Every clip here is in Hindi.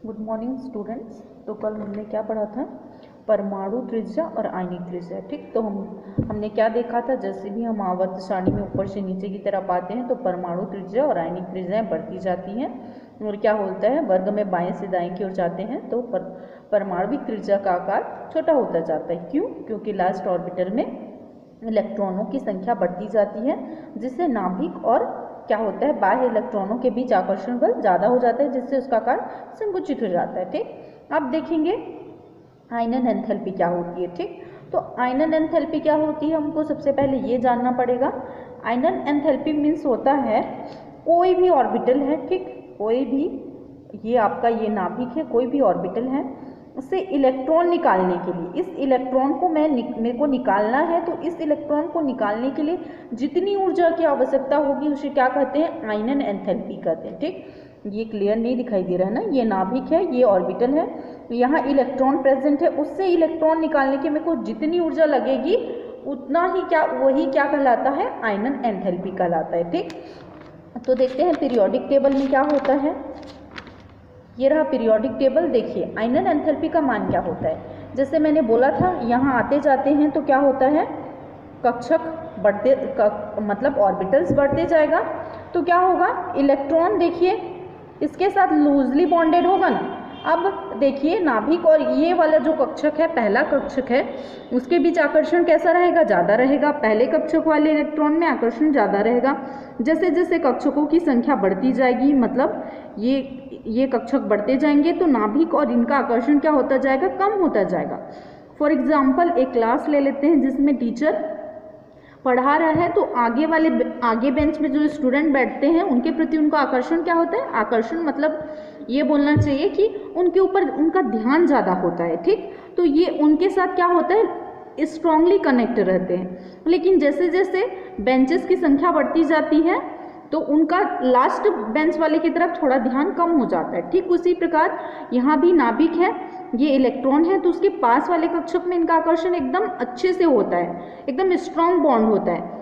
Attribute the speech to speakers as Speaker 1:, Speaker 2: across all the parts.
Speaker 1: Good morning students. तो कल हमने क्या पढ़ा था, परमाणु त्रिज्या और आयनिक त्रिज्या। ठीक, तो हमने क्या देखा था, जैसे भी हम आवर्त सारणी में ऊपर से नीचे की तरफ आते हैं तो परमाणु त्रिज्या और आयनिक त्रिज्याएं बढ़ती जाती हैं और क्या होता है, वर्ग में बाएं से दाएं की ओर जाते हैं तो परमाणविक त्रिज्या का आकार छोटा होता जाता है। क्यों? क्योंकि लास्ट ऑर्बिटल में इलेक्ट्रॉनों की संख्या बढ़ती जाती है, जिससे नाभिक और क्या होता है, बाह्य इलेक्ट्रॉनों के बीच आकर्षण बल ज़्यादा हो जाता है, जिससे उसका आकार संकुचित हो जाता है। ठीक, अब देखेंगे आयनन एंथैल्पी क्या होती है। ठीक, तो आयनन एंथैल्पी क्या होती है, हमको सबसे पहले ये जानना पड़ेगा। आयनन एंथैल्पी मीन्स होता है कोई भी ऑर्बिटल है, ठीक, कोई भी, ये आपका ये नाभिक है, कोई भी ऑर्बिटल है, उससे इलेक्ट्रॉन निकालने के लिए, इस इलेक्ट्रॉन को मेरे को निकालना है, तो इस इलेक्ट्रॉन को निकालने के लिए जितनी ऊर्जा की आवश्यकता होगी उसे क्या कहते हैं, आयनन एंथैल्पी कहते हैं। ठीक, ये क्लियर नहीं दिखाई दे रहा है ना, ये नाभिक है, ये ऑर्बिटल है, यहाँ इलेक्ट्रॉन प्रेजेंट है, उससे इलेक्ट्रॉन निकालने के मेरे को जितनी ऊर्जा लगेगी उतना ही क्या, वही क्या कहलाता है, आयनन एंथैल्पी कहलाता है। ठीक, तो देखते हैं पीरियोडिक टेबल में क्या होता है। ये रहा पीरियोडिक टेबल। देखिए आयनन एंथैल्पी का मान क्या होता है, जैसे मैंने बोला था यहाँ आते जाते हैं तो क्या होता है, कक्षक बढ़ते मतलब ऑर्बिटल्स बढ़ते जाएगा, तो क्या होगा, इलेक्ट्रॉन देखिए इसके साथ लूजली बॉन्डेड होगा ना। अब देखिए नाभिक और ये वाला जो कक्षक है, पहला कक्षक है, उसके बीच आकर्षण कैसा रहेगा, ज़्यादा रहेगा। पहले कक्षक वाले इलेक्ट्रॉन में आकर्षण ज़्यादा रहेगा। जैसे जैसे कक्षकों की संख्या बढ़ती जाएगी, मतलब ये कक्षक बढ़ते जाएंगे, तो नाभिक और इनका आकर्षण क्या होता जाएगा, कम होता जाएगा। फॉर एग्जाम्पल एक क्लास ले लेते हैं जिसमें टीचर पढ़ा रहा है, तो आगे बेंच में जो स्टूडेंट बैठते हैं उनके प्रति उनका आकर्षण क्या होता है, आकर्षण मतलब ये बोलना चाहिए कि उनके ऊपर उनका ध्यान ज़्यादा होता है। ठीक, तो ये उनके साथ क्या होता है, स्ट्रांगली कनेक्ट रहते हैं। लेकिन जैसे जैसे बेंचेस की संख्या बढ़ती जाती है तो उनका लास्ट बेंच वाले की तरफ थोड़ा ध्यान कम हो जाता है। ठीक उसी प्रकार यहाँ भी नाभिक है, ये इलेक्ट्रॉन है, तो उसके पास वाले कक्षक में इनका आकर्षण एकदम अच्छे से होता है, एकदम स्ट्रांग बॉन्ड होता है।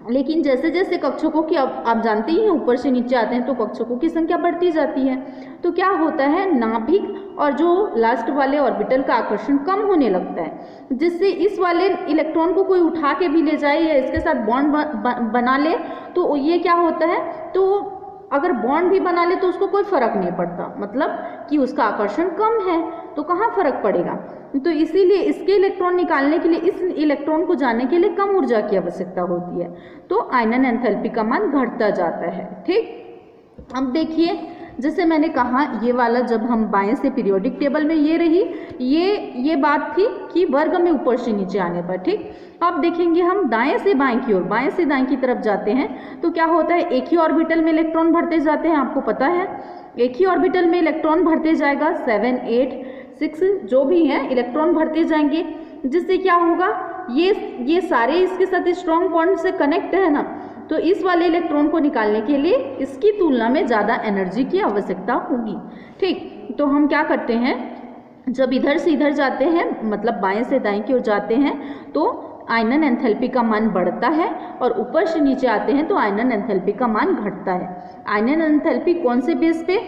Speaker 1: लेकिन जैसे जैसे कक्षकों की, अब आप जानते ही हैं ऊपर से नीचे आते हैं तो कक्षकों की संख्या बढ़ती जाती है, तो क्या होता है, नाभिक और जो लास्ट वाले ऑर्बिटल का आकर्षण कम होने लगता है, जिससे इस वाले इलेक्ट्रॉन को कोई उठा के भी ले जाए या इसके साथ बॉन्ड बना ले तो ये क्या होता है, तो अगर बॉन्ड भी बना ले तो उसको कोई फर्क नहीं पड़ता, मतलब कि उसका आकर्षण कम है, तो कहाँ फर्क पड़ेगा। तो इसीलिए इसके इलेक्ट्रॉन निकालने के लिए, इस इलेक्ट्रॉन को जाने के लिए कम ऊर्जा की आवश्यकता होती है, तो आयनन एंथैल्पी का मान घटता जाता है। ठीक, अब देखिए जैसे मैंने कहा, ये वाला जब हम बाएं से पीरियोडिक टेबल में ये रही, ये बात थी कि वर्ग में ऊपर से नीचे आने पर। ठीक, अब देखेंगे हम दाएं से बाएं की ओर, बाएं से दाएं की तरफ जाते हैं तो क्या होता है, एक ही ऑर्बिटल में इलेक्ट्रॉन भरते जाते हैं, आपको पता है एक ही ऑर्बिटल में इलेक्ट्रॉन भरते जाएगा, 7, 8, 6 जो भी हैं इलेक्ट्रॉन भरते जाएंगे, जिससे क्या होगा, ये सारे इसके साथ स्ट्रॉन्ग बॉन्ड से कनेक्ट है ना, तो इस वाले इलेक्ट्रॉन को निकालने के लिए इसकी तुलना में ज़्यादा एनर्जी की आवश्यकता होगी। ठीक, तो हम क्या करते हैं, जब इधर से इधर जाते हैं, मतलब बाएं से दाएं की ओर जाते हैं, तो आयनन एंथैल्पी का मान बढ़ता है, और ऊपर से नीचे आते हैं तो आयनन एंथैल्पी का मान घटता है। आयनन एंथैल्पी कौन से बेस पे,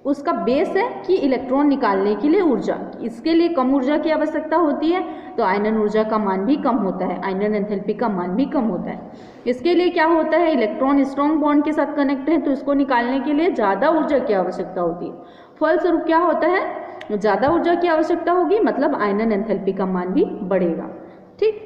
Speaker 1: उसका बेस है कि इलेक्ट्रॉन निकालने के लिए ऊर्जा, इसके लिए कम ऊर्जा की आवश्यकता होती है, तो आयनन ऊर्जा का मान भी कम होता है, आयनन एंथैल्पी का मान भी कम होता है। इसके लिए क्या होता है, इलेक्ट्रॉन स्ट्रॉन्ग बॉन्ड के साथ कनेक्ट है, तो इसको निकालने के लिए ज़्यादा ऊर्जा की आवश्यकता होती है। फलस्वरूप क्या होता है, ज़्यादा ऊर्जा की आवश्यकता होगी, मतलब आयनन एंथैल्पी का मान भी बढ़ेगा। ठीक,